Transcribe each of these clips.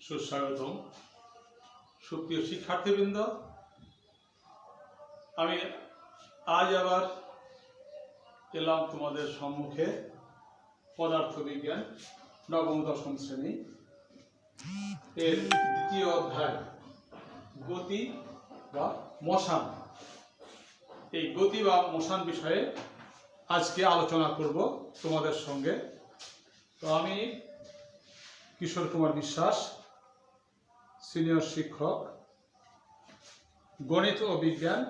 সুস্বাগতম সুপ্রিয় শিক্ষার্থীবৃন্দ। আমি আজ আবার এলাম তোমাদের সম্মুখে পদার্থবিজ্ঞান নবম দশম শ্রেণী এর দ্বিতীয় অধ্যায় গতি বা মোশন। এই গতি বা মোশন বিষয়ে আজকে আলোচনা করব তোমাদের সঙ্গে। তো আমি কিশোর কুমার বিশ্বাস, সিনিয়র শিক্ষক, গণিত ও বিজ্ঞান,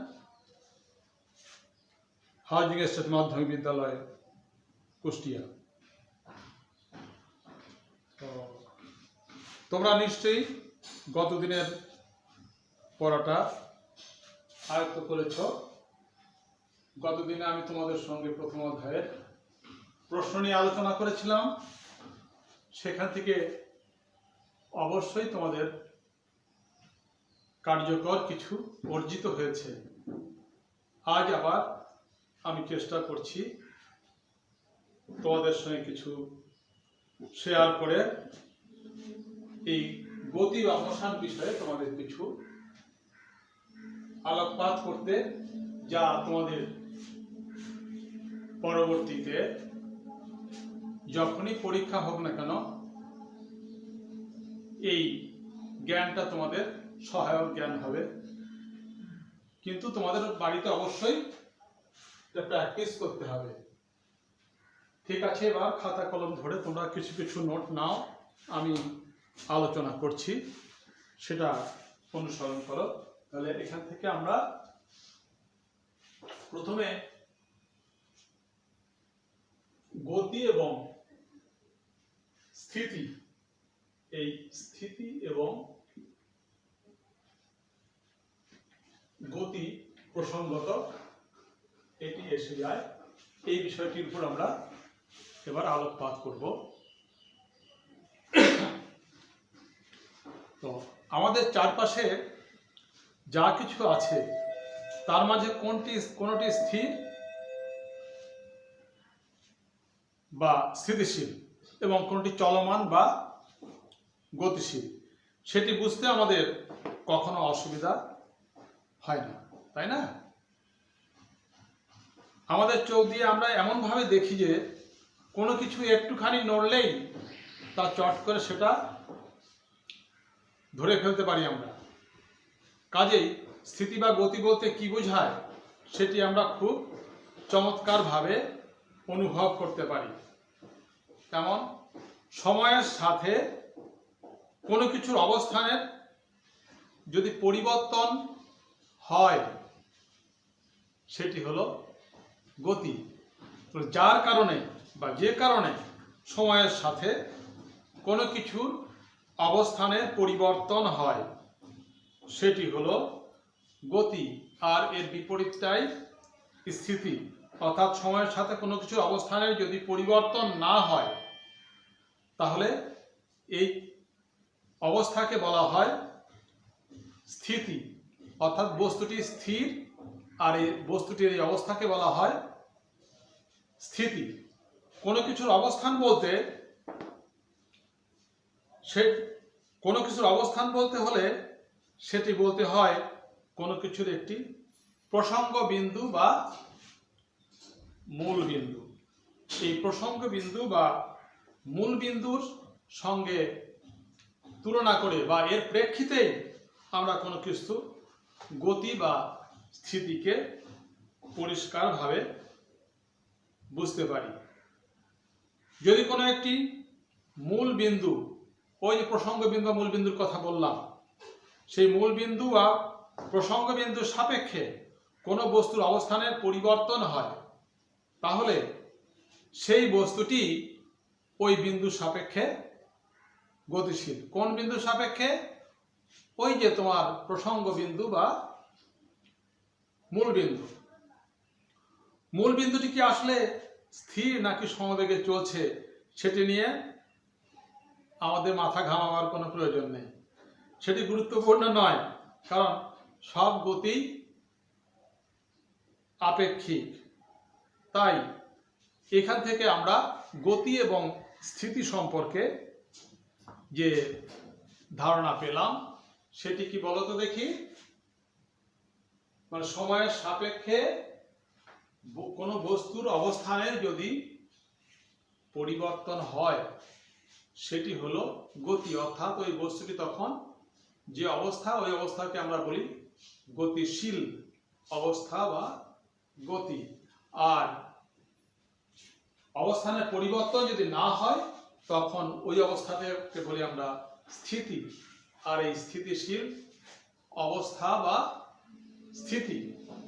হাউজিং এস্টেট মাধ্যমিক বিদ্যালয়, কুষ্টিয়া। তো তোমরা নিশ্চয়ই গতদিনের পড়াটা আয়ত্ত করেছ। গতদিনে আমি তোমাদের সঙ্গে প্রথম অধ্যায়ের প্রশ্ন নিয়ে আলোচনা করেছিলাম। সেখান থেকে অবশ্যই তোমাদের কার্যকর কিছু অর্জিত হয়েছে। আজ আবার আমি চেষ্টা করছি তোমাদের সঙ্গে কিছু শেয়ার করে এই গতি বা মোশন বিষয়ে তোমাদের কিছু আলোকপাত করতে, যা তোমাদের পরবর্তীতে যখনই পরীক্ষা হোক না কেন এই জ্ঞানটা তোমাদের সহায়ক জ্ঞান হবে। কিন্তু তোমাদের বাড়িতে অবশ্যই প্র্যাকটিস করতে হবে। ঠিক আছে, এবার খাতা কলম ধরে তোমরা কিছু কিছু নোট নাও। আমি আলোচনা করছি, সেটা অনুসরণ করো। তাহলে এখান থেকে আমরা প্রথমে গতি এবং স্থিতি, এই স্থিতি এবং গতি প্রসঙ্গত এটি এসে যায়, এই বিষয়টির উপর আমরা এবার আলোকপাত করব। তো আমাদের চারপাশে যা কিছু আছে তার মাঝে কোনটি স্থির বা স্থিতিশীল এবং কোনটি চলমান বা গতিশীল, সেটি বুঝতে আমাদের কখনো অসুবিধা হয় না, তাই না? আমাদের চোখ দিয়ে আমরা এমনভাবে দেখি যে কোনো কিছু একটুখানি নড়লেই তা চট করে সেটা ধরে ফেলতে পারি আমরা। কাজেই স্থিতি বা গতি বলতে কি বোঝায় সেটি আমরা খুব চমৎকারভাবে অনুভব করতে পারি। তেমন সময়ের সাথে কোনো কিছুর অবস্থানের যদি পরিবর্তন হয় সেটি হলো গতি। যার কারণে বা যে কারণে সময়ের সাথে কোনো কিছুর অবস্থানের পরিবর্তন হয় সেটি হলো গতি। আর এর বিপরীতটাই স্থিতি। অর্থাৎ সময়ের সাথে কোনো কিছুর অবস্থানের যদি পরিবর্তন না হয় তাহলে এই অবস্থাকে বলা হয় স্থিতি। অর্থাৎ বস্তুটি স্থির আর এই বস্তুটির এই অবস্থাকে বলা হয় স্থিতি। কোনো কিছুর অবস্থান বলতে হলে সেটি বলতে হয় কোনো কিছুর একটি প্রসঙ্গ বিন্দু বা মূল বিন্দু। এই প্রসঙ্গ বিন্দু বা মূল বিন্দুর সঙ্গে তুলনা করে বা এর প্রেক্ষিতেই আমরা কোনো কিছু গতি বা স্থিতিকে পরিষ্কারভাবে বুঝতে পারি। যদি কোনো একটি মূল বিন্দু, ওই যে প্রসঙ্গ বিন্দু বা মূল বিন্দুর কথা বললাম, সেই মূল বিন্দু বা প্রসঙ্গ বিন্দুর সাপেক্ষে কোনো বস্তুর অবস্থানের পরিবর্তন হয় তাহলে সেই বস্তুটি ওই বিন্দুর সাপেক্ষে গতিশীল। কোন বিন্দুর সাপেক্ষে? ওই যে তোমার প্রসঙ্গ বিন্দু বা মূল বিন্দু। মূল বিন্দুটি কি আসলে স্থির নাকি সমবেগে চলছে সেটি নিয়ে আমাদের মাথা ঘামাবার কোনো প্রয়োজন নেই, সেটি গুরুত্বপূর্ণ নয়। কারণ সব গতি আপেক্ষিক। তাই এখান থেকে আমরা গতি এবং স্থিতি সম্পর্কে যে ধারণা পেলাম সেটি কি বলতো দেখি? মানে সময়ের সাপেক্ষে কোনো বস্তুর অবস্থানের যদি পরিবর্তন হয় সেটি হলো গতি, অর্থাৎ ওই বস্তুটি তখন যে অবস্থা, ওই অবস্থাকে আমরা বলি গতিশীল অবস্থা বা গতি। আর অবস্থানের পরিবর্তন যদি না হয় তখন ওই অবস্থাটাকে বলি আমরা স্থিতি। আর এই স্থিতিশীল অবস্থা বা স্থিতি,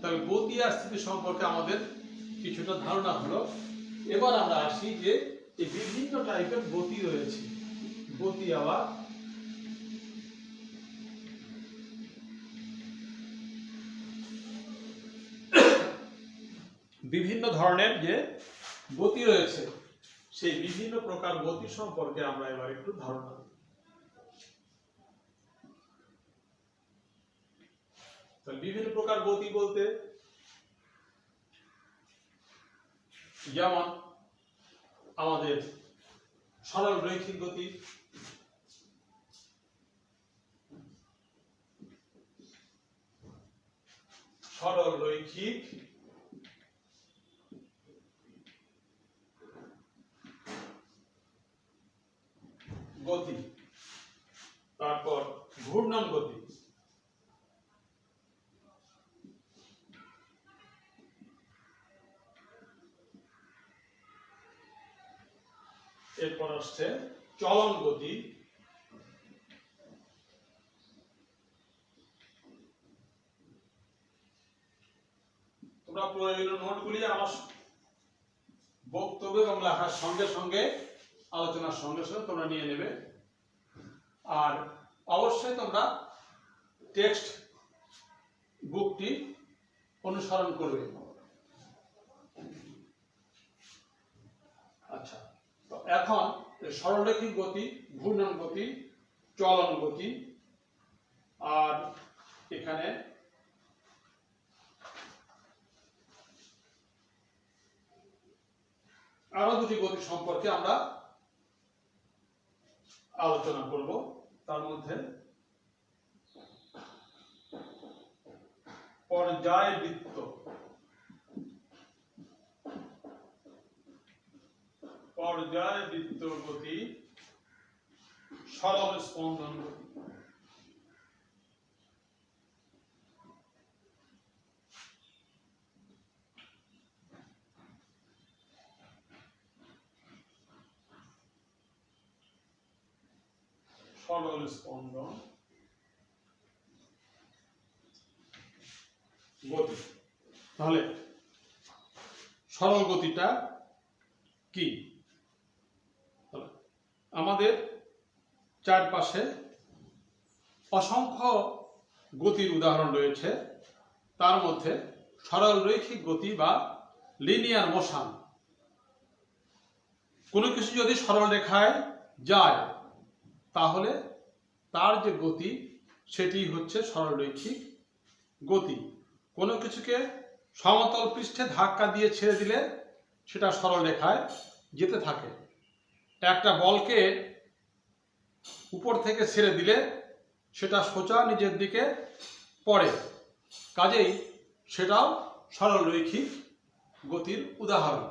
তবে গতি আর স্থিতি সম্পর্কে আমাদের কিছুটা ধারণা হলো। এবার আমরা আসি যে এই বিভিন্ন টাইপের গতি রয়েছে। গতি আবার বিভিন্ন ধরনের যে গতি রয়েছে, সেই বিভিন্ন প্রকার গতি সম্পর্কে আমরা এবার একটু ধারণা দিই। বিভিন্ন প্রকার গতি বলতে যেমন আমাদের সরল রৈখিক গতি, সরল রৈখিক গতি, তারপর ঘূর্ণন গতি, এরপর আসছে চলন গতি, তোমরা প্রয়োজনীয় নোটগুলি আমার বক্তব্য এবং লেখার সঙ্গে সঙ্গে, আলোচনার সঙ্গে সঙ্গে তোমরা নিয়ে নেবে। আর অবশ্যই তোমরা টেক্সট বুকটি অনুসরণ করবে। আচ্ছা, তো এখন সরলরৈখিক গতি, ঘূর্ণন গতি, চলন গতি, আর এখানে আরো দুটি গতি সম্পর্কে আমরা আলোচনা করব। তার মধ্যে পর্যায়বৃত্ত, পর্যায়বৃত্ত গতি, সরল স্পন্দন গতি। সরল স্পন্দন গতি। তাহলে সরল গতিটা কি? আমাদের চারপাশে অসংখ্য গতির উদাহরণ রয়েছে। তার মধ্যে সরল রৈখিক গতি বা লিনিয়ার মোশন, কোনো কিছু যদি সরল রেখায় যায় তাহলে তার যে গতি সেটি হচ্ছে সরল রৈখিক গতি। কোনো কিছুকে সমতল পৃষ্ঠে ধাক্কা দিয়ে ছেড়ে দিলে সেটা সরল রেখায় যেতে থাকে। একটা বলকে উপর থেকে ছেড়ে দিলে সেটা সোজা নিজের দিকে পড়ে, কাজেই সেটাও সরল রৈখিক গতির উদাহরণ।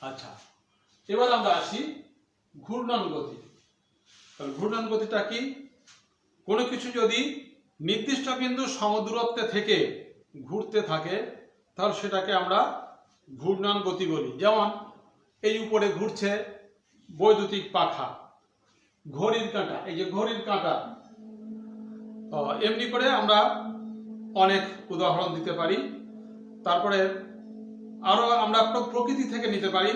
আচ্ছা, এবার আমরা আসি ঘূর্ণন গতি। ঘূর্ণন গতিটা কি? কোনো কিছু যদি নির্দিষ্ট বিন্দু সমদূরত্বে থেকে ঘুরতে থাকে তাহলে সেটাকে আমরা ঘূর্ণন গতি বলি। যেমন এই উপরে ঘুরছে বৈদ্যুতিক পাখা, ঘড়ির কাঁটা, এই যে ঘড়ির কাঁটা, এমনি করে আমরা অনেক উদাহরণ দিতে পারি। তারপরে আরো আমরা প্রকৃতি থেকে নিতে পারি,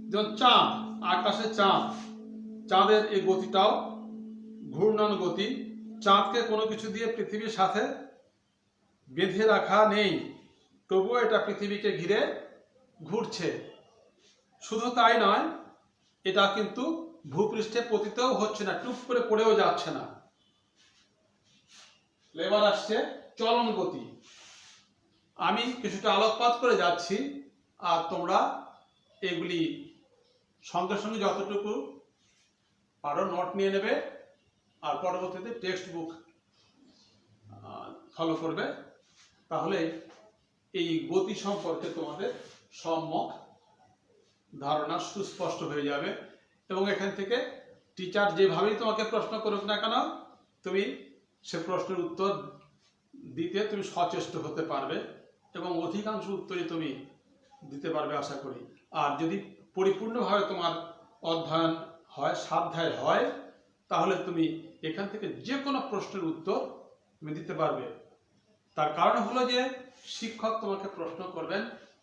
যেমন চাঁদ, আকাশে চাঁদ, চাঁদের এই গতিটাও ঘূর্ণন গতি। চাঁদকে কোনো কিছু দিয়ে পৃথিবীর সাথে বেঁধে রাখা নেই, তবুও এটা পৃথিবীকে ঘিরে ঘুরছে। শুধু তাই নয়, এটা কিন্তু ভূপৃষ্ঠে পতিতও হচ্ছে না, টুপ করে পড়েও যাচ্ছে না। এবার আসছে চলন গতি। আমি কিছুটা আলোকপাত করে যাচ্ছি, আর তোমরা এগুলি সঙ্গে সঙ্গে যতটুকু পারো নোট নিয়ে নেবে আর পরবর্তীতে টেক্সট বুক ফলো করবে, তাহলে এই গতি সম্পর্কে তোমাদের সম্যক ধারণা সুস্পষ্ট হয়ে যাবে এবং এখান থেকে টিচার যেভাবেই তোমাকে প্রশ্ন করুক না কেন তুমি সে প্রশ্নের উত্তর দিতে তুমি সচেষ্ট হতে পারবে এবং অধিকাংশ উত্তরই তুমি দিতে পারবে আশা করি। আর যদি পরিপূর্ণভাবে তোমার অধ্যয়ন হয়, স্বাধ্যায় হয়, তাহলে তুমি এখান থেকে যে কোনো প্রশ্নের উত্তর তুমি দিতে পারবে। তার কারণ হলো যে শিক্ষক তোমাকে প্রশ্ন করবেন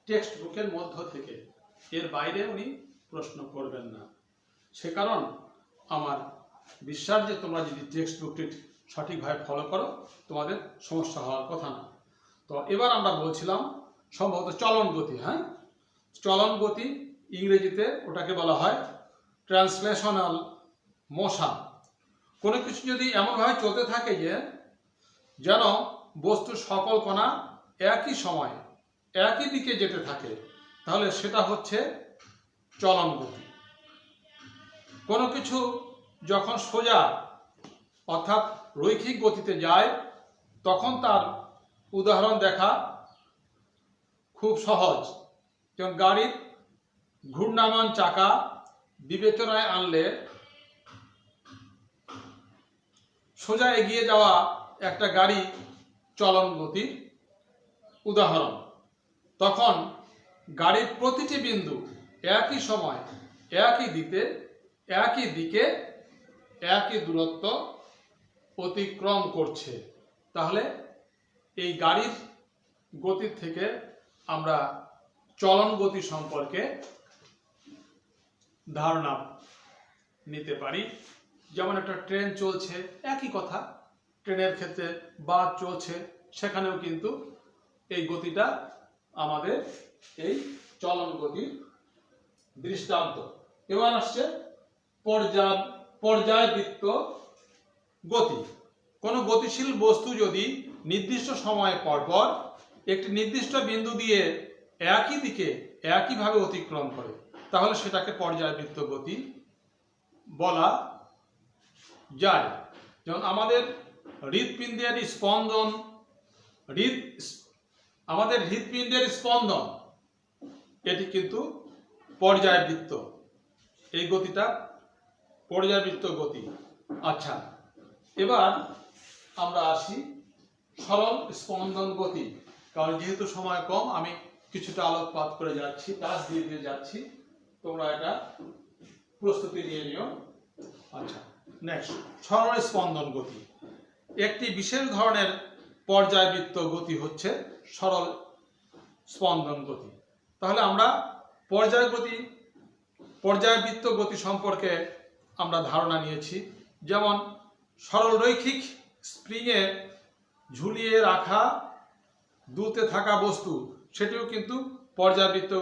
টেক্সট বুকের মধ্য থেকে, এর বাইরে উনি প্রশ্ন করবেন না। সে কারণ আমার বিশ্বাস যে তোমরা যদি টেক্সট বুকটি সঠিকভাবে ফলো করো তোমাদের সমস্যা হওয়ার কথা না। তো এবার আমরা বলছিলাম সম্ভবত চলন গতি। হ্যাঁ, চলন গতি ইংরেজিতে ওটাকে বলা হয় ট্রান্সলেশনাল মোশন। কোনো কিছু যদি এমনভাবে চলতে থাকে যে যেন বস্তুর সকল কণা একই সময় একই দিকে যেতে থাকে, তাহলে সেটা হচ্ছে চলন গতি। কোনো কিছু যখন সোজা অর্থাৎ রৈখিক গতিতে যায় তখন তার উদাহরণ দেখা খুব সহজ। যেমন গাড়ির ঘূর্ণায়মান চাকা বিবেচনায় আনলে সোজা এগিয়ে যাওয়া একটা গাড়ি চলন গতির উদাহরণ। তখন গাড়ির প্রতিটি বিন্দু একই সময় একই দিকে একই দূরত্ব অতিক্রম করছে। তাহলে এই গাড়ির গতির থেকে আমরা চলন গতি সম্পর্কে ধারণা নিতে পারি। যেমন একটা ট্রেন চলছে, একই কথা, ট্রেনের ক্ষেত্রে বাস চলছে, সেখানেও কিন্তু এই গতিটা আমাদের এই চলন গতির দৃষ্টান্ত। এবার আসছে পর্যায়বৃত্ত গতি। কোনো গতিশীল বস্তু যদি নির্দিষ্ট সময় পরপর একটি নির্দিষ্ট বিন্দু দিয়ে একই দিকে একইভাবে অতিক্রম করে, তাহলে সেটাকে পর্যায়বৃত্ত গতি বলা যায়। যেমন আমাদের হৃৎপিণ্ডের স্পন্দন এটি কিন্তু পর্যায়বৃত্ত, এই গতিটা পর্যায়বৃত্ত গতি। আচ্ছা, এবার আমরা আসি সরল স্পন্দন গতি। কারণ যেহেতু সময় কম আমি কিছুটা আলোকপাত করে যাচ্ছি, টাচ দিয়ে দিয়ে যাচ্ছি, তোমরা এটা প্রস্তুতি নিয়ে নিও। আচ্ছা, নেক্সট সরল স্পন্দন গতি। একটি বিশেষ ধরনের পর্যায়বৃত্ত গতি হচ্ছে সরল স্পন্দন গতি। তাহলে আমরা পর্যায়বৃত্ত গতি সম্পর্কে আমরা ধারণা নিয়েছি। যেমন সরল রৈখিক স্প্রিংয়ে ঝুলিয়ে রাখা দুলতে থাকা বস্তু, সেটিও কিন্তু পর্যায়বৃত্ত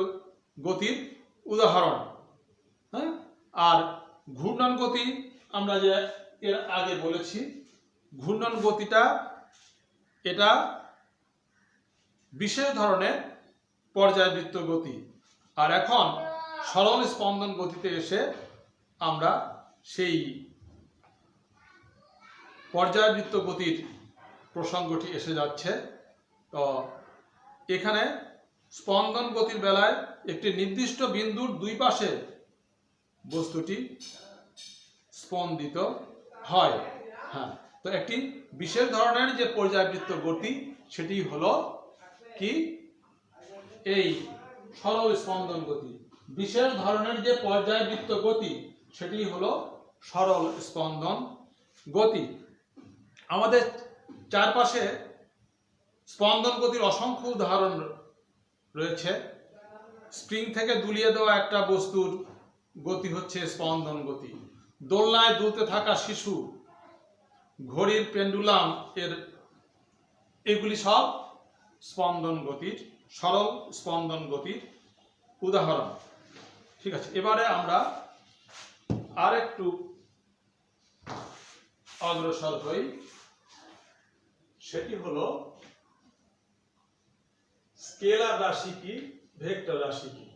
গতির উদাহরণ। হ্যাঁ, আর ঘূর্ণন গতি আমরা যে এর আগে বলেছি, ঘূর্ণন গতিটা এটা বিশেষ ধরনের পর্যায়বৃত্ত গতি। আর এখন সরল স্পন্দন গতিতে এসে আমরা সেই পর্যায়বৃত্ত গতির প্রসঙ্গটি এসে যাচ্ছে। তো এখানে স্পন্দন গতির বেলায় একটি নির্দিষ্ট বিন্দুর দুই পাশে বস্তুটি স্পন্দিত হয়। হ্যাঁ, তো একটি বিশেষ ধরনের যে পর্যায়বৃত্ত গতি সেটি হলো কি এই সরল স্পন্দন গতি। বিশেষ ধরনের যে পর্যায়বৃত্ত গতি সেটি হলো সরল স্পন্দন গতি। আমাদের চারপাশে স্পন্দন গতির অসংখ্য উদাহরণ রয়েছে। স্প্রিং থেকে দুলিয়ে দেওয়া একটা বস্তুর গতি হচ্ছে স্পন্দন গতি। দোলনায় দুলতে থাকা শিশু, ঘড়ির পেন্ডুলাম এগুলি সব স্পন্দন গতির, সরল স্পন্দন গতির উদাহরণ। ঠিক আছে, এবারে আমরা আর একটু অগ্রসর হই। সেটি হলো স্কেলার রাশি কি, ভেক্টর রাশি কি।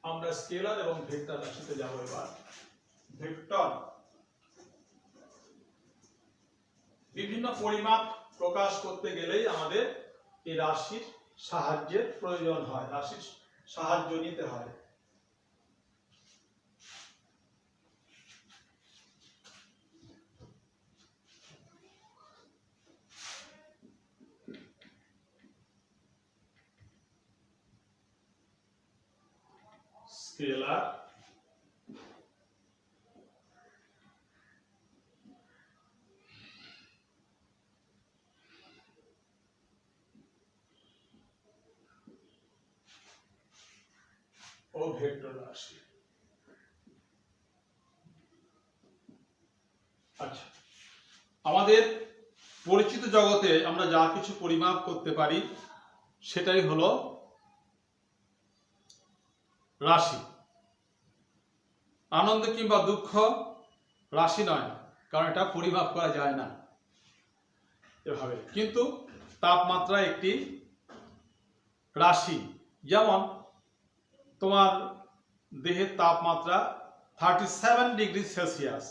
আমরা স্কেলার এবং ভেক্টর রাশিতে যাব। এবার ভেক্টর পরিমাপ প্রকাশ করতে গেলেই আমাদের এই রাশির সাহায্যের প্রয়োজন হয়, রাশির সাহায্য নিতে হয়। স্কেলার ও ভেক্টর রাশি। আচ্ছা, আমাদের পরিচিত জগতে আমরা যা কিছু পরিমাপ করতে পারি সেটাই হলো রাশি। আনন্দ কিংবা দুঃখ রাশি নয়, কারণ এটা পরিমাপ করা যায় না এভাবে। কিন্তু তাপমাত্রা একটি রাশি। যেমন তোমার দেহের তাপমাত্রা 37 ডিগ্রি সেলসিয়াস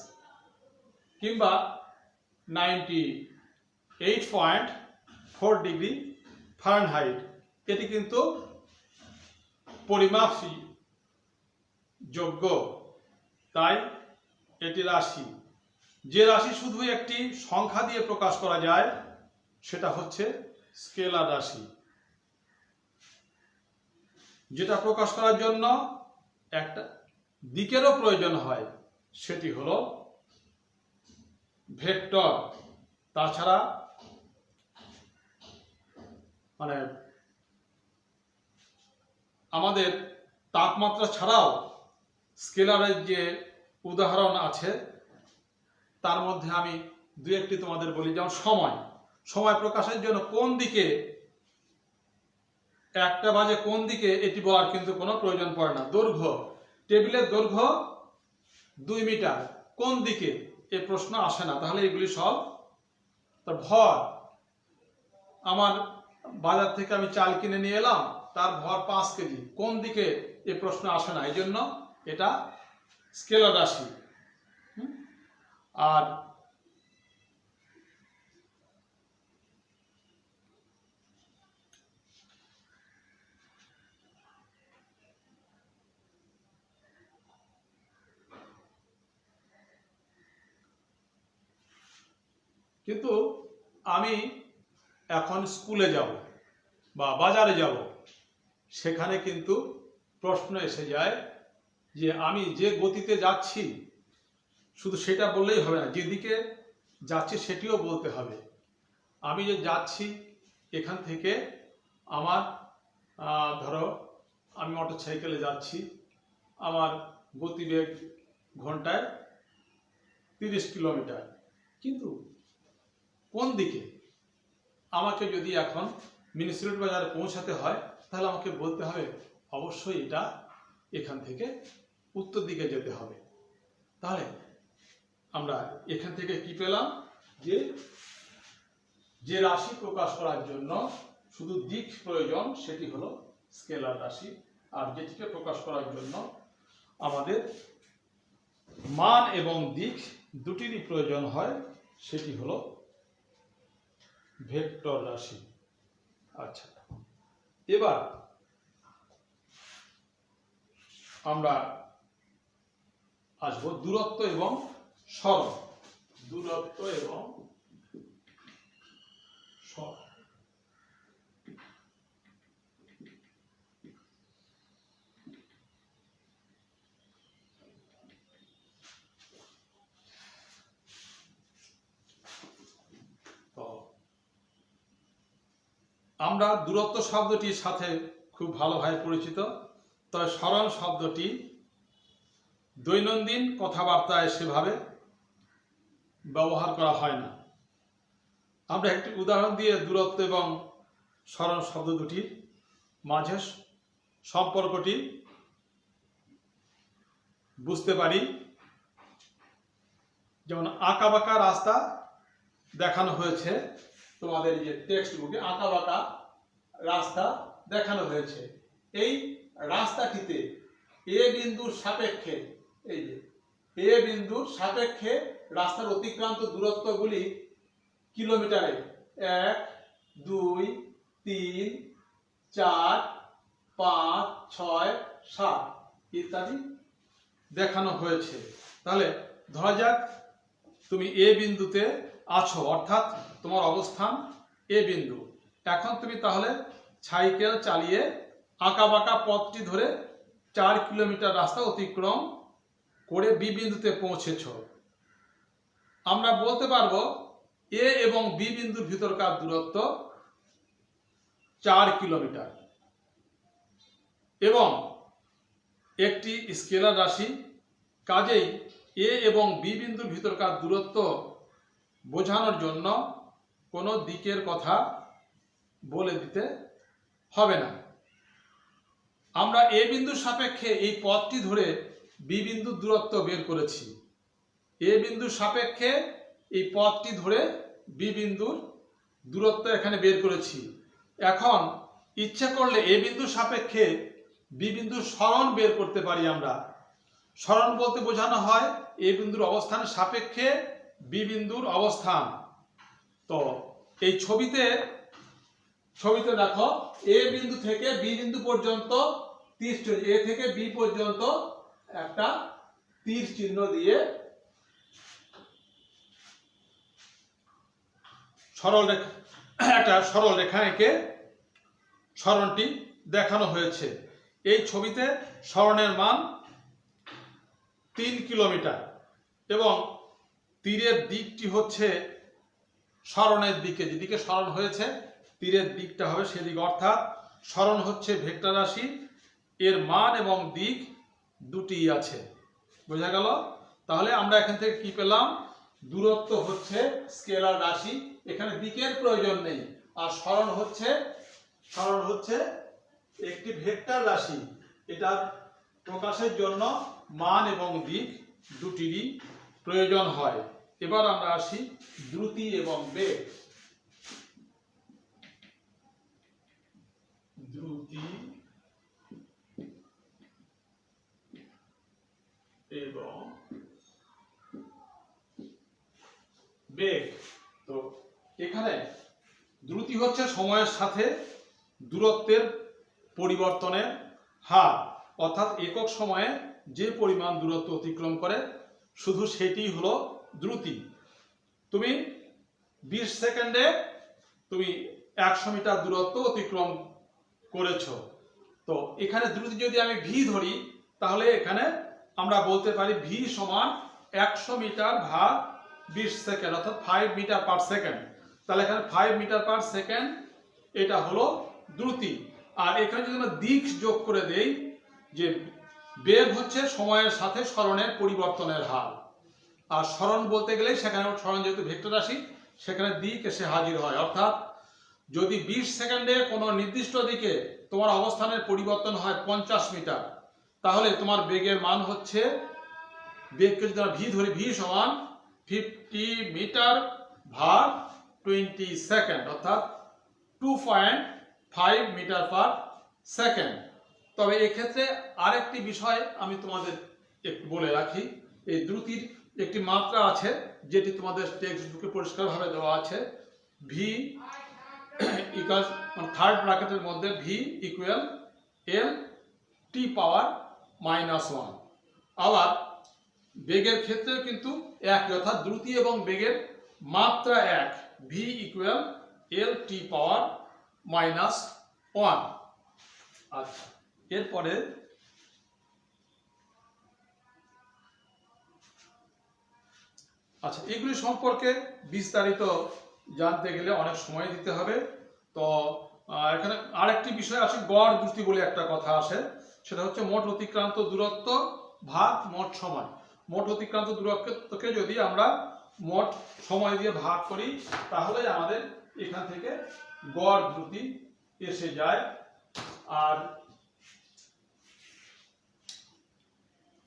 কিংবা 98.4 ডিগ্রি ফারেনহাইট, এটি কিন্তু পরিমাপ যোগ্য, তাই এটি রাশি। যে রাশি শুধু একটি সংখ্যা দিয়ে প্রকাশ করা যায় সেটা হচ্ছে স্কেলার রাশি। যেটা প্রকাশ করার জন্য একটা দিকেরও প্রয়োজন হয়, সেটি হলো ভেক্টর। তাছাড়া মানে আমাদের তাপমাত্রা ছাড়াও স্কেলারের যে উদাহরণ আছে তার মধ্যে আমি দু একটি তোমাদের বলি। যেমন সময় প্রকাশের জন্য কোন দিকে একটা বাজে কোন দিকে এটি বলার কিন্তু কোনো প্রয়োজন পড়ে না। দৈর্ঘ্য, টেবিলের দৈর্ঘ্য 2 মিটার, কোন দিকে এ প্রশ্ন আসে না, তাহলে এগুলি সব। তার ভর, আমার বাজার থেকে আমি চাল কিনে নিয়ে এলাম, তার ভর 5 কেজি, কোন দিকে এ প্রশ্ন আসে না, এই জন্য এটা স্কেলার রাশি। আর কিন্তু আমি এখন স্কুলে যাব বা বাজারে যাব, সেখানে কিন্তু প্রশ্ন এসে যায় যে আমি যে গতিতে যাচ্ছি শুধু সেটা বললেই হবে না, যেদিকে যাচ্ছি সেটিও বলতে হবে। আমি যে যাচ্ছি এখান থেকে, আমার ধরো আমি মোটরসাইকেলে যাচ্ছি, আমার গতিবেগ ঘন্টায় 30 কিলোমিটার, কিন্তু কোন দিকে আমাকে যদি এখন মিনিসিপ্যালিটি বাজারে পৌঁছাতে হয়, তাহলে আমাকে বলতে হবে অবশ্যই এটা এখান থেকে উত্তর দিকে যেতে হবে। তাহলে আমরা এখান থেকে কি পেলাম, যে রাশি প্রকাশ করার জন্য শুধু দিক প্রয়োজন সেটি হলো স্কেলার রাশি, আর যেটিকে প্রকাশ করার জন্য আমাদের মান এবং দিক দুটিরই প্রয়োজন হয় সেটি হলো ভেক্টর রাশি। আচ্ছা, এবার আমরা আসবো দূরত্ব এবং সরণ। দূরত্ব এবং সরণ। আমরা দূরত্ব শব্দটির সাথে খুব ভালোভাবে পরিচিত, তবে সরণ শব্দটি দৈনন্দিন কথাবার্তায় সেভাবে ব্যবহার করা হয় না। আমরা একটি উদাহরণ দিয়ে দূরত্ব এবং সরণ শব্দ দুটির মাঝে সম্পর্কটি বুঝতে পারি। যেমন আঁকাবাঁকা রাস্তা দেখানো হয়েছে, তোমাদের যে টেক্সট বুকে আঁকাবাঁকা রাস্তা দেখানো হয়েছে। এই রাস্তাটিতে এ বিন্দুর সাপেক্ষে, এই যে এ বিন্দুর সাপেক্ষে রাস্তার অতিক্রান্ত দূরত্বগুলি কিলোমিটারে 1, 2, 3, 4, 5, 6, 7 ইত্যাদি দেখানো হয়েছে। তাহলে ধরা যাক তুমি এ বিন্দুতে আছো, অর্থাৎ তোমার অবস্থান এ বিন্দু। এখন তুমি তাহলে সাইকেল চালিয়ে আঁকাবাঁকা পথটি ধরে 4 কিলোমিটার রাস্তা অতিক্রম করে বি বিন্দুতে পৌঁছেছ। আমরা বলতে পারবো এ এবং বি বিন্দুর ভিতরকার দূরত্ব 4 কিলোমিটার এবং একটি স্কেলার রাশি, কাজেই এ এবং বি বিন্দুর ভিতরকার দূরত্ব বোঝানোর জন্য কোনো দিকের কথা বলে দিতে হবে না। আমরা এ বিন্দুর সাপেক্ষে এই পথটি ধরে বি বিন্দুর দূরত্ব বের করেছি। এ বিন্দুর সাপেক্ষে এই পথটি ধরে বি বিন্দুর দূরত্ব এখানে বের করেছি। এখন ইচ্ছে করলে এ বিন্দুর সাপেক্ষে বি বিন্দুর সরণ বের করতে পারি আমরা। সরণ বলতে বোঝানো হয় এ বিন্দুর অবস্থানের সাপেক্ষে বি বিন্দুর অবস্থান। তো এই ছবিতে দেখো এ বিন্দু থেকে বি বিন্দু পর্যন্ত তীর, এ থেকে বি পর্যন্ত একটা তীর চিহ্ন দিয়ে একটা সরল রেখা এঁকে সরণটি দেখানো হয়েছে। এই ছবিতে সরণের মান 3 কিলোমিটার এবং তীরের দিকটি হচ্ছে সরণের দিকে, যেদিকে সরণ হয়েছে তীরের দিকটা হবে সেদিকে, অর্থাৎ সরণ হচ্ছে ভেক্টর রাশি, এর মান এবং দিক দুটিই আছে। বোঝা গেল? তাহলে আমরা এখান থেকে কি পেলাম? দূরত্ব হচ্ছে স্কেলার রাশি, এখানে দিকের প্রয়োজন নেই। আর সরণ হচ্ছে একটি ভেক্টর রাশি, এটা প্রকাশের জন্য মান এবং দিক দুটিরই প্রয়োজন হয়। এবার আমরা আসি দ্রুতি এবং বেগ। দ্রুতি এবং বেগ। তো এখানে দ্রুতি হচ্ছে সময়ের সাথে দূরত্বের পরিবর্তনের হার, অর্থাৎ একক সময়ে যে পরিমাণ দূরত্ব অতিক্রম করে শুধু সেটি হলো দ্রুতি। তুমি 20 সেকেন্ডে তুমি 100 মিটার দূরত্ব অতিক্রম করেছো। তো এখানে দ্রুতি যদি আমি ভি ধরি তাহলে এখানে আমরা বলতে পারি ভি সমান 100 মিটার ভাগ 20 সেকেন্ড, অর্থাৎ 5 মিটার পার সেকেন্ড। তাহলে এখানে 5 মিটার পার সেকেন্ড এটা হলো দ্রুতি। আর এখানে যদি আমরা দিক যোগ করে দেই, যে বেগ হচ্ছে সময়ের সাথে সরণের পরিবর্তনের হার। আর সরণ বলতে গেলে সেখানে সরণ যেহেতু ভেক্টর রাশি, সেখানে দিক এসে হাজির হয়। অর্থাৎ যদি 20 সেকেন্ডে কোনো নির্দিষ্ট দিকে তোমার অবস্থানের পরিবর্তন হয় 50 মিটার, তাহলে তোমার বেগের মান হচ্ছে, বেগকে যদি আমরা ভি ধরি, ভি সমান 50 মিটার ভাগ 20 সেকেন্ড, অর্থাৎ 2.5 মিটার পার সেকেন্ড। তবে এক্ষেত্রে আরেকটি বিষয় আমি তোমাদের একটু বলে রাখি, এই দ্রুতির একটি মাত্রা আছে যেটি তোমাদের টেক্সট বুকে পরিষ্কারভাবে দেওয়া আছে। ভি ইকুয়াল, থার্ড ব্র্যাকেটের মধ্যে ভি ইকুয়াল এল টি পাওয়ার -1। আবার বেগের ক্ষেত্রেও কিন্তু একই, অর্থাৎ দ্রুতি এবং বেগের মাত্রা এক, ভি ইকুয়াল এল টি পাওয়ার -1। আচ্ছা, এরপরে এগুলি সম্পর্কে বিস্তারিত জানতে গেলে অনেক সময় দিতে হবে। তো এখানে আরেকটি বিষয় আছে, গড় দ্রুতি বলে একটা কথা আসে, সেটা হচ্ছে মোট অতিক্রান্ত দূরত্ব ভাগ মোট সময়। মোট অতিক্রান্ত দূরত্বকে যদি আমরা মোট সময় দিয়ে ভাগ করি তাহলে আমাদের এখান থেকে গড় দ্রুতি এসে যায়। আর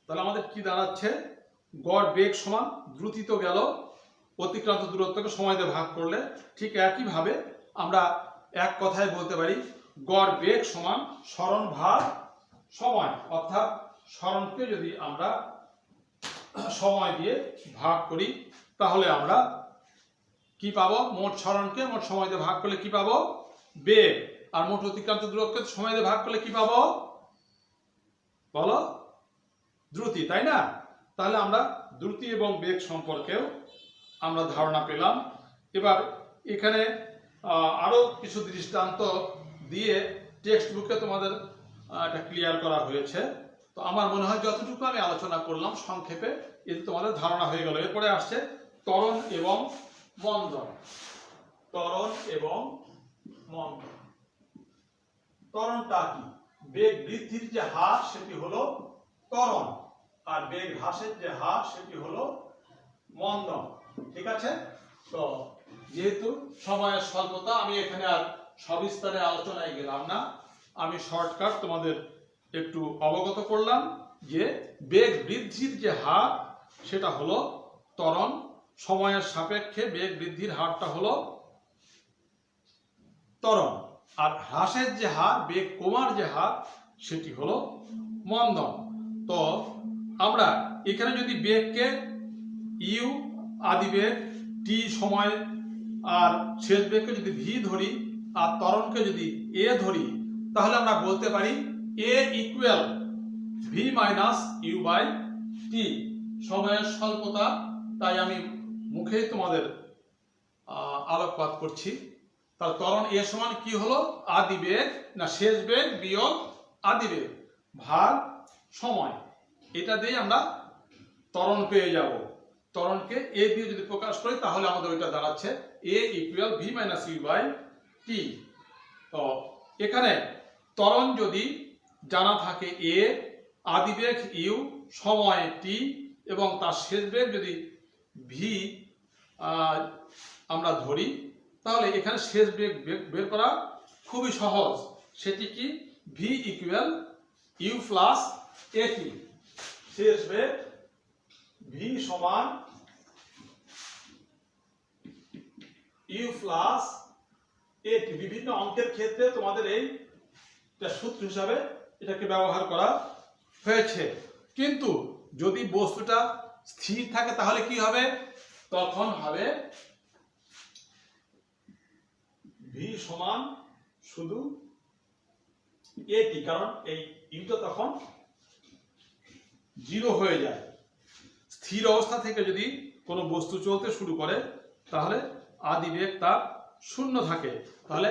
তাহলে আমাদের কি দাঁড়াচ্ছে? গড় বেগ সমান দ্রুতি তো গেল, অতিক্রান্ত দূরত্বকে সময় দিয়ে ভাগ করলে ঠিক একইভাবে আমরা এক কথায় বলতে পারি গড় বেগ সমান সরণ ভাগ সময়। অর্থাৎ সরণকে যদি আমরা সময় দিয়ে ভাগ করি তাহলে আমরা কি পাবো? মোট সরণকে মোট সময় দিয়ে ভাগ করলে কি পাবো? বেগ। আর মোট অতিক্রান্ত দূরত্বকে সময় দিয়ে ভাগ করলে কি পাবো? বলো, দ্রুতি, তাই না? তাহলে আমরা দ্রুতি এবং বেগ সম্পর্কেও আমরা ধারণা পেলাম। এবার এখানে আরো কিছু দৃষ্টান্ত দিয়ে টেক্সট বুকে তোমাদের এটা ক্লিয়ার করা হয়েছে। তো আমার মনে হয় যতটুকু আমি আলোচনা করলাম সংক্ষেপে এতে তোমাদের ধারণা হয়ে গেল। এরপরে আসছে ত্বরণ এবং মন্দন। ত্বরণ এবং মন্দন। ত্বরণটা কি? বেগ বৃদ্ধির যে হার সেটি হলো ত্বরণ, আর বেগ হ্রাসের যে হার সেটি হলো মন্দন। ঠিক আছে? তো যেহেতু সময়ের স্বল্পতা, আমি এখানে আর সবিস্তারে আলোচনায় গেলাম না। আমি শর্টকাট তোমাদের একটু অবগত করলাম যে বেগ বৃদ্ধির যে হার সেটা হলো ত্বরণ, সময়ের সাপেক্ষে বেগ বৃদ্ধির হারটা হলো ত্বরণ, আর হ্রাসের যে হার, বেগ কমার যে হার সেটি হলো মন্দন। তো আমরা এখানে যদি বেগকে ইউ আদি বেগ টি সময় আর শেষ বেগকে যদি ভি ধরি আর ত্বরণকে যদি এ ধরি, তাহলে আমরা বলতে পারি a equal v minus u by t. সময়ের স্বল্পতা, তাই আমি মুখেই তোমাদের আলোকপাত করছি। তার ত্বরণ এ সমান কি হলো? আদি বেগ না শেষ বেগ বিয়োগ আদি বেগ ভাগ সময়। এটা দিয়ে আমরা ত্বরণ পেয়ে যাব। ত্বরণকে এ দিয়ে যদি প্রকাশ করি তাহলে আমাদের ওইটা দাঁড়াচ্ছে a equal v minus u by t. তো এখানে ত্বরণ যদি জানা থাকে এ, আদিবেগ ইউ, সময় টি এবং তার শেষ বেগ যদি ভি আমরা ধরি, তাহলে এখানে শেষ বেগ বের করা খুবই সহজ। সেটি কি? ভি ইকুয়াল ইউ প্লাস এটি। শেষ বেগ ভি সমান ইউ প্লাস এটি। বিভিন্ন অঙ্কের ক্ষেত্রে তোমাদের এই সূত্র হিসাবে এটাকে ব্যবহার করা হয়েছে। কিন্তু যদি বস্তুটা স্থির থাকে তাহলে কি হবে? তখন হবে ভি সমান শুধু এটি, কারণ এই ইউটা তখন জিরো হয়ে যায়। স্থির অবস্থা থেকে যদি কোনো বস্তু চলতে শুরু করে তাহলে আদি বেগ তার শূন্য থাকে। তাহলে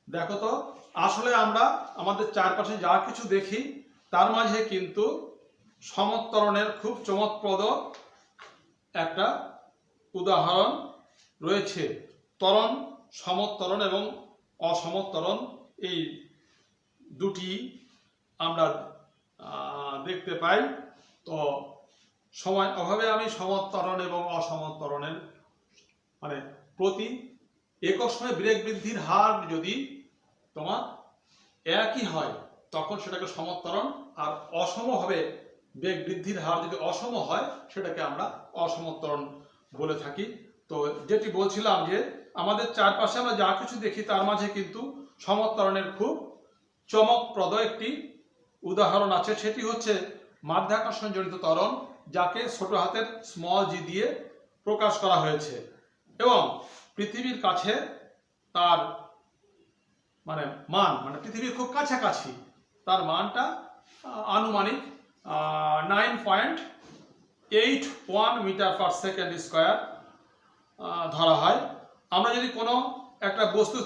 দেখো তো, আসলে আমরা আমাদের চারপাশে যা কিছু দেখি তার মাঝে কিন্তু সমত্বরণের খুব চমকপ্রদ একটা উদাহরণ রয়েছে। ত্বরণ, সমত্বরণ এবং অসমত্বরণ এই দুটি আমরা দেখতে পাই। তো সময় অভাবে আমি সমত্বরণ এবং অসমত্বরণের মানে প্রতি একক সময়ে বেগ বৃদ্ধির হার যদি তোমার একই হয় তখন সেটাকে সমত্বরণ, আর অসমভাবে বেগ বৃদ্ধির হার যদি অসম হয় সেটাকে আমরা অসমত্বরণ বলে থাকি। তো যেটি বলছিলাম যে আমাদের চারপাশে আমরা যা কিছু দেখি তার মাঝে কিন্তু সমত্বরণের খুব চমকপ্রদ একটি উদাহরণ আছে। সেটি হচ্ছে মাধ্যাকর্ষণ জনিত ত্বরণ, যাকে ছোট হাতের স্মল জি দিয়ে প্রকাশ করা হয়েছে এবং পৃথিবীর কাছে তার মান পৃথিবীর খুব কাছাকাছি তার মানটা আনুমানিক 9.81 মিটার পার সেকেন্ড স্কয়ার ধরা হয়। আমরা যদি কোনো একটা বস্তু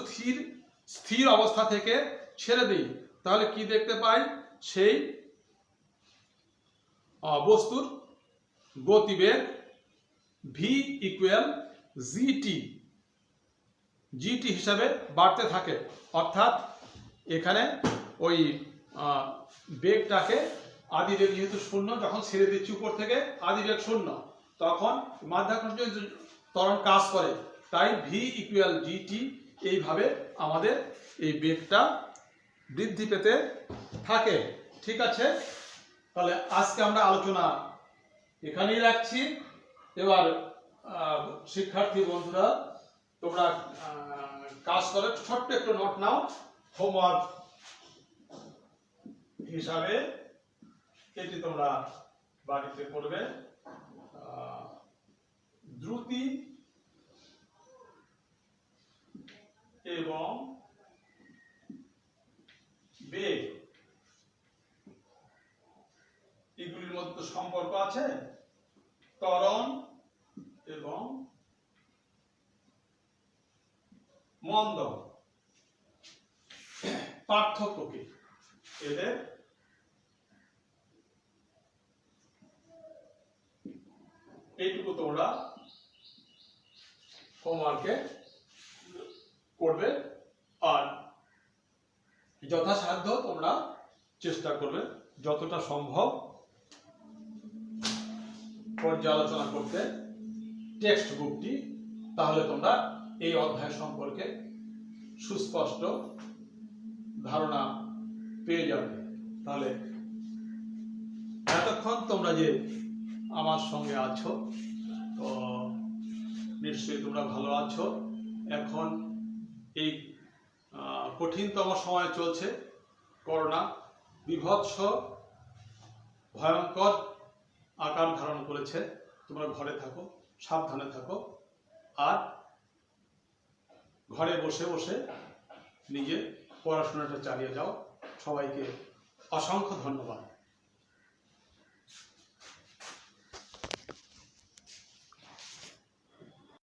স্থির অবস্থা থেকে ছেড়ে দিই তাহলে কি দেখতে পাই? সেই বস্তুর গতিবেগ ভি ইকুয়াল জিটি হিসাবে বাড়তে থাকে। অর্থাৎ এখানে ওই বেগটাকে আদি বেগ যেহেতু শূন্য, যখন ছেড়ে দিচ্ছি উপর থেকে আদি বেগ শূন্য, তখন মাধ্যাকর্ষণ ত্বরণ কাজ করে, তাই ভি ইকুয়াল জিটি এইভাবে আমাদের এই বেগটা বৃদ্ধি পেতে থাকে। ঠিক আছে, তাহলে আজকে আমরা আলোচনা এখানেই রাখছি। এবার শিক্ষার্থী বন্ধুরা তোমরা কাজ করে ছোট্ট একটু নোট নাও হোমওয়ার্ক হিসাবে, এটি তোমরা বাড়িতে করবে। দ্রুতি এবং বেগ এগুলির মধ্যে তো সম্পর্ক আছে। ত্বরণ এবং মন্দন পার্থক্য কি এদের? এইটুকু তোমরা হোমওয়ার্কে করবে আর যথাসাধ্য তোমরা চেষ্টা করবে যতটা সম্ভব পর্যালোচনা করতে টেক্সট বুকটি, তাহলে তোমরা এই অধ্যায় সম্পর্কে সুস্পষ্ট ধারণা পেয়ে যাবে। তাহলে এতক্ষণ তোমরা যে আমার সঙ্গে আছো, তো নিশ্চয়ই তোমরা ভালো আছো। এখন এই কঠিনতম সময় চলছে, করোনা বিভৎস ভয়ঙ্কর আকার ধারণ করেছে। তোমরা ঘরে থাকো, সাবধানে থাকো, আর ঘরে বসে বসে নিজে পড়াশোনাটা চালিয়ে যাও। সবাইকে অসংখ্য ধন্যবাদ।